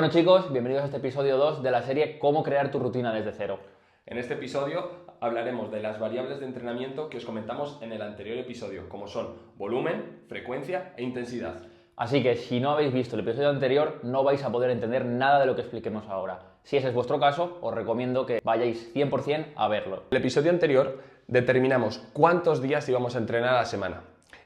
Bueno chicos, bienvenidos a este episodio 2 de la serie Cómo crear tu rutina desde cero. En este episodio hablaremos de las variables de entrenamiento que os comentamos en el anterior episodio, como son volumen, frecuencia e intensidad. Así que si no habéis visto el episodio anterior, no vais a poder entender nada de lo que expliquemos ahora. Si ese es vuestro caso, os recomiendo que vayáis 100% a verlo. En el episodio anterior determinamos cuántos días íbamos a entrenar a la semana.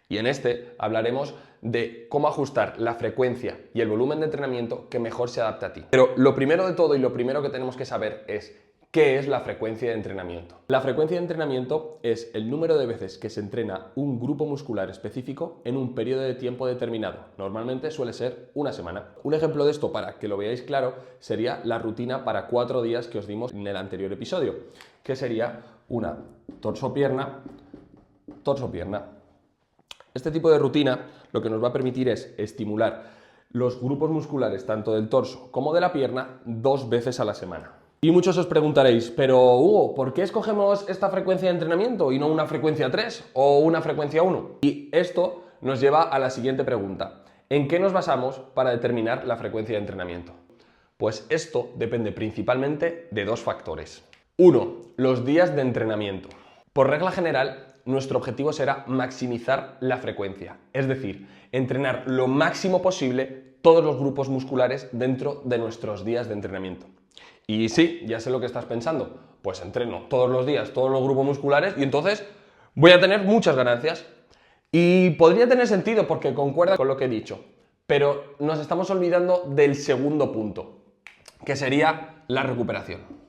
Y en este hablaremos de cómo ajustar la frecuencia y el volumen de entrenamiento que mejor se adapte a ti. Pero lo primero de todo y lo primero que tenemos que saber es ¿qué es la frecuencia de entrenamiento? La frecuencia de entrenamiento es el número de veces que se entrena un grupo muscular específico en un periodo de tiempo determinado. Normalmente suele ser una semana. Un ejemplo de esto, para que lo veáis claro, sería la rutina para 4 días que os dimos en el anterior episodio, que sería una torso-pierna, torso-pierna. Este tipo de rutina lo que nos va a permitir es estimular los grupos musculares tanto del torso como de la pierna 2 veces a la semana. Y muchos os preguntaréis, pero Hugo, ¿por qué escogemos esta frecuencia de entrenamiento y no una frecuencia 3 o una frecuencia 1? Y esto nos lleva a la siguiente pregunta. ¿En qué nos basamos para determinar la frecuencia de entrenamiento? Pues esto depende principalmente de 2 factores. 1. Los días de entrenamiento. Por regla general, nuestro objetivo será maximizar la frecuencia, es decir, entrenar lo máximo posible todos los grupos musculares dentro de nuestros días de entrenamiento. Y sí, ya sé lo que estás pensando, pues entreno todos los días todos los grupos musculares y entonces voy a tener muchas ganancias. Y podría tener sentido porque concuerda con lo que he dicho, pero nos estamos olvidando del segundo punto, que sería la recuperación.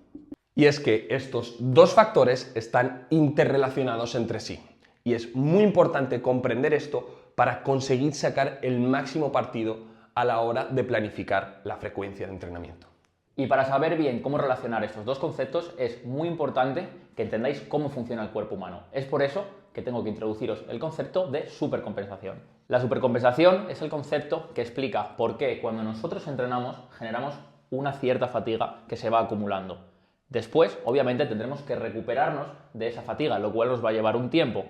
Y es que estos 2 factores están interrelacionados entre sí. Y es muy importante comprender esto para conseguir sacar el máximo partido a la hora de planificar la frecuencia de entrenamiento. Y para saber bien cómo relacionar estos 2 conceptos, es muy importante que entendáis cómo funciona el cuerpo humano. Es por eso que tengo que introduciros el concepto de supercompensación. La supercompensación es el concepto que explica por qué cuando nosotros entrenamos generamos una cierta fatiga que se va acumulando. Después, obviamente, tendremos que recuperarnos de esa fatiga, lo cual nos va a llevar un tiempo.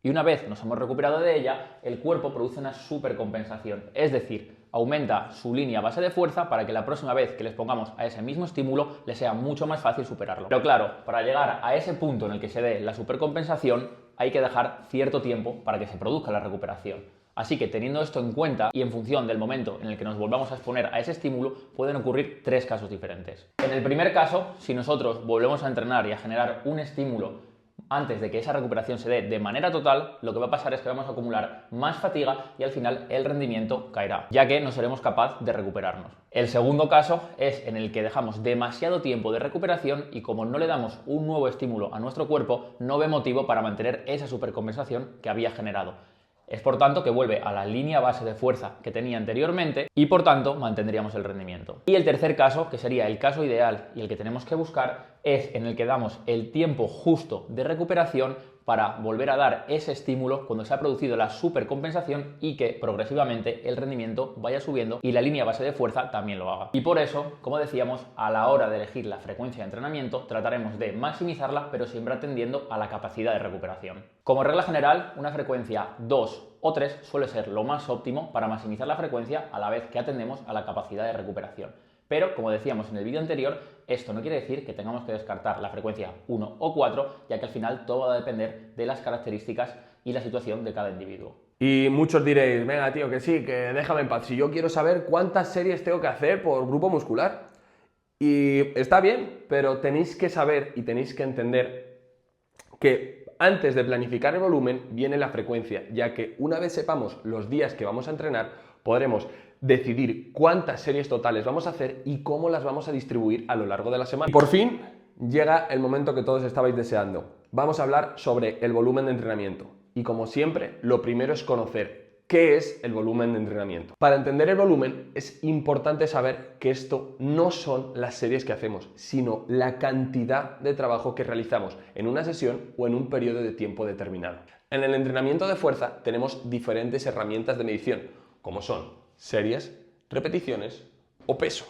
Y una vez nos hemos recuperado de ella, el cuerpo produce una supercompensación, es decir, aumenta su línea base de fuerza para que la próxima vez que les pongamos a ese mismo estímulo les sea mucho más fácil superarlo. Pero claro, para llegar a ese punto en el que se dé la supercompensación, hay que dejar cierto tiempo para que se produzca la recuperación. Así que teniendo esto en cuenta y en función del momento en el que nos volvamos a exponer a ese estímulo, pueden ocurrir 3 casos diferentes. En el primer caso, si nosotros volvemos a entrenar y a generar un estímulo antes de que esa recuperación se dé de manera total, lo que va a pasar es que vamos a acumular más fatiga y al final el rendimiento caerá, ya que no seremos capaces de recuperarnos. El segundo caso es en el que dejamos demasiado tiempo de recuperación y como no le damos un nuevo estímulo a nuestro cuerpo, no ve motivo para mantener esa supercompensación que había generado. Es por tanto que vuelve a la línea base de fuerza que tenía anteriormente y por tanto mantendríamos el rendimiento. Y el tercer caso, que sería el caso ideal y el que tenemos que buscar, es en el que damos el tiempo justo de recuperación para volver a dar ese estímulo cuando se ha producido la supercompensación y que progresivamente el rendimiento vaya subiendo y la línea base de fuerza también lo haga. Y por eso, como decíamos, a la hora de elegir la frecuencia de entrenamiento trataremos de maximizarla pero siempre atendiendo a la capacidad de recuperación. Como regla general, una frecuencia 2 o 3 suele ser lo más óptimo para maximizar la frecuencia a la vez que atendemos a la capacidad de recuperación. Pero, como decíamos en el vídeo anterior, esto no quiere decir que tengamos que descartar la frecuencia 1 o 4, ya que al final todo va a depender de las características y la situación de cada individuo. Y muchos diréis, venga tío, que sí, que déjame en paz, si yo quiero saber cuántas series tengo que hacer por grupo muscular. Y está bien, pero tenéis que saber y tenéis que entender que antes de planificar el volumen viene la frecuencia, ya que una vez sepamos los días que vamos a entrenar, podremos decidir cuántas series totales vamos a hacer y cómo las vamos a distribuir a lo largo de la semana. Y por fin llega el momento que todos estabais deseando. Vamos a hablar sobre el volumen de entrenamiento. Y como siempre, lo primero es conocer qué es el volumen de entrenamiento. Para entender el volumen es importante saber que esto no son las series que hacemos, sino la cantidad de trabajo que realizamos en una sesión o en un periodo de tiempo determinado. En el entrenamiento de fuerza tenemos diferentes herramientas de medición, como son series, repeticiones o peso.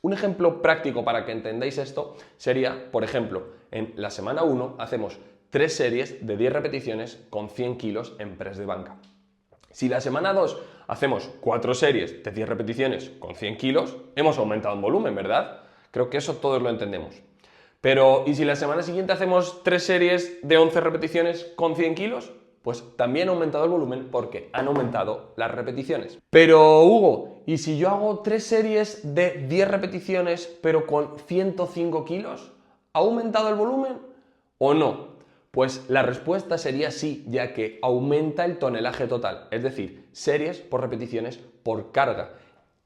Un ejemplo práctico para que entendáis esto sería, por ejemplo, en la semana 1 hacemos 3 series de 10 repeticiones con 100 kilos en press de banca. Si la semana 2 hacemos 4 series de 10 repeticiones con 100 kilos, hemos aumentado en volumen, ¿verdad? Creo que eso todos lo entendemos. Pero, ¿y si la semana siguiente hacemos 3 series de 11 repeticiones con 100 kilos? Pues también ha aumentado el volumen porque han aumentado las repeticiones. Pero, Hugo, ¿y si yo hago 3 series de 10 repeticiones pero con 105 kilos? ¿Ha aumentado el volumen o no? Pues la respuesta sería sí, ya que aumenta el tonelaje total, es decir, series por repeticiones por carga.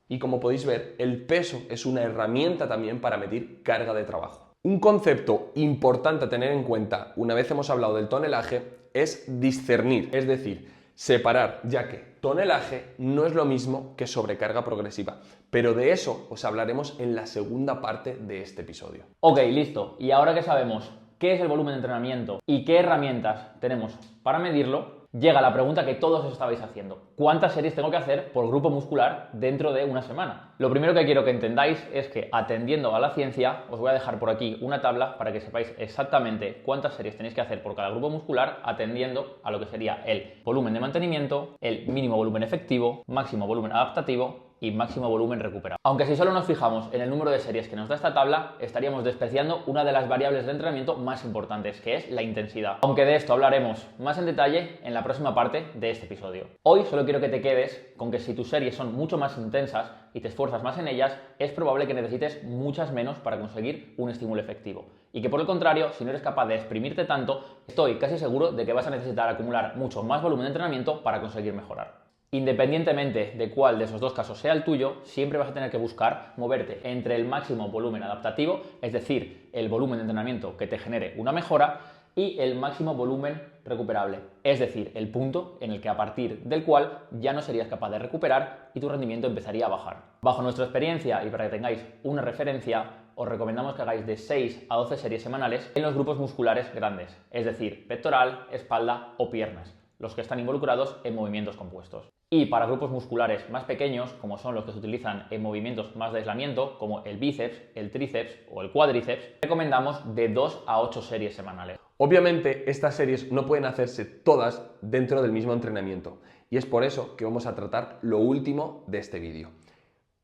Y como podéis ver, el peso es una herramienta también para medir carga de trabajo. Un concepto importante a tener en cuenta, una vez hemos hablado del tonelaje, es discernir, es decir, separar, ya que tonelaje no es lo mismo que sobrecarga progresiva. Pero de eso os hablaremos en la segunda parte de este episodio. Ok, listo. Y ahora que sabemos qué es el volumen de entrenamiento y qué herramientas tenemos para medirlo, llega la pregunta que todos os estabais haciendo. ¿Cuántas series tengo que hacer por grupo muscular dentro de una semana? Lo primero que quiero que entendáis es que, atendiendo a la ciencia, os voy a dejar por aquí una tabla para que sepáis exactamente cuántas series tenéis que hacer por cada grupo muscular, atendiendo a lo que sería el volumen de mantenimiento, el mínimo volumen efectivo, máximo volumen adaptativo y máximo volumen recuperado. Aunque si solo nos fijamos en el número de series que nos da esta tabla, estaríamos despreciando una de las variables de entrenamiento más importantes, que es la intensidad. Aunque de esto hablaremos más en detalle en la próxima parte de este episodio. Hoy solo quiero que te quedes con que si tus series son mucho más intensas y te esfuerzas más en ellas, es probable que necesites muchas menos para conseguir un estímulo efectivo. Y que por el contrario, si no eres capaz de exprimirte tanto, estoy casi seguro de que vas a necesitar acumular mucho más volumen de entrenamiento para conseguir mejorar. Independientemente de cuál de esos dos casos sea el tuyo, siempre vas a tener que buscar moverte entre el máximo volumen adaptativo, es decir, el volumen de entrenamiento que te genere una mejora, y el máximo volumen recuperable, es decir, el punto en el que a partir del cual ya no serías capaz de recuperar y tu rendimiento empezaría a bajar. Bajo nuestra experiencia y para que tengáis una referencia, os recomendamos que hagáis de 6 a 12 series semanales en los grupos musculares grandes, es decir, pectoral, espalda o piernas, los que están involucrados en movimientos compuestos. Y para grupos musculares más pequeños, como son los que se utilizan en movimientos más de aislamiento, como el bíceps, el tríceps o el cuádriceps, recomendamos de 2 a 8 series semanales. Obviamente, estas series no pueden hacerse todas dentro del mismo entrenamiento, y es por eso que vamos a tratar lo último de este vídeo.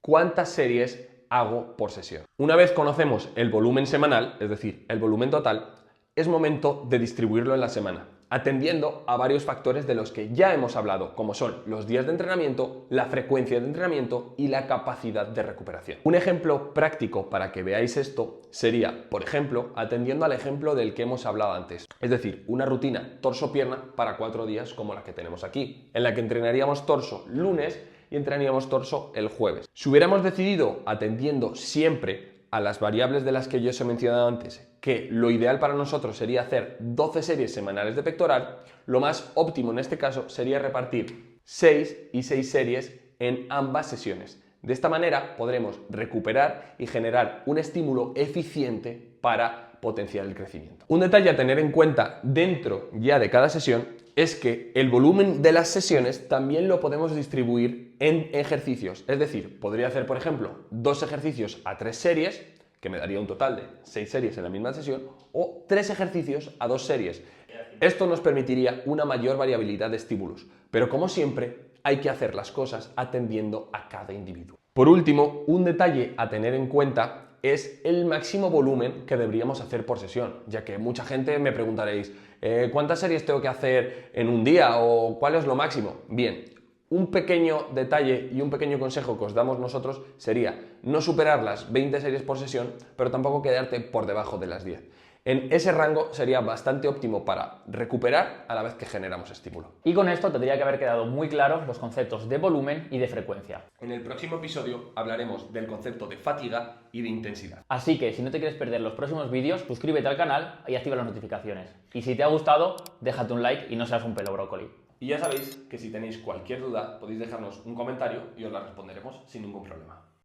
¿Cuántas series hago por sesión? Una vez conocemos el volumen semanal, es decir, el volumen total, es momento de distribuirlo en la semana, atendiendo a varios factores de los que ya hemos hablado, como son los días de entrenamiento, la frecuencia de entrenamiento y la capacidad de recuperación. Un ejemplo práctico para que veáis esto sería, por ejemplo, atendiendo al ejemplo del que hemos hablado antes, es decir, una rutina torso-pierna para 4 días como la que tenemos aquí, en la que entrenaríamos torso lunes y entrenaríamos torso el jueves. Si hubiéramos decidido, atendiendo siempre a las variables de las que yo os he mencionado antes, que lo ideal para nosotros sería hacer 12 series semanales de pectoral, lo más óptimo en este caso sería repartir 6 y 6 series en ambas sesiones. De esta manera podremos recuperar y generar un estímulo eficiente para potenciar el crecimiento. Un detalle a tener en cuenta dentro ya de cada sesión es que el volumen de las sesiones también lo podemos distribuir en ejercicios. Es decir, podría hacer, por ejemplo, 2 ejercicios a 3 series, que me daría un total de 6 series en la misma sesión, o 3 ejercicios a 2 series. Esto nos permitiría una mayor variabilidad de estímulos, pero como siempre, hay que hacer las cosas atendiendo a cada individuo. Por último, un detalle a tener en cuenta es el máximo volumen que deberíamos hacer por sesión, ya que mucha gente me preguntaréis ¿cuántas series tengo que hacer en un día o cuál es lo máximo? Bien, un pequeño detalle y un pequeño consejo que os damos nosotros sería no superar las 20 series por sesión, pero tampoco quedarte por debajo de las 10. En ese rango sería bastante óptimo para recuperar a la vez que generamos estímulo. Y con esto tendría que haber quedado muy claros los conceptos de volumen y de frecuencia. En el próximo episodio hablaremos del concepto de fatiga y de intensidad. Así que si no te quieres perder los próximos vídeos, suscríbete al canal y activa las notificaciones. Y si te ha gustado, déjate un like y no seas un pelo brócoli. Y ya sabéis que si tenéis cualquier duda podéis dejarnos un comentario y os la responderemos sin ningún problema.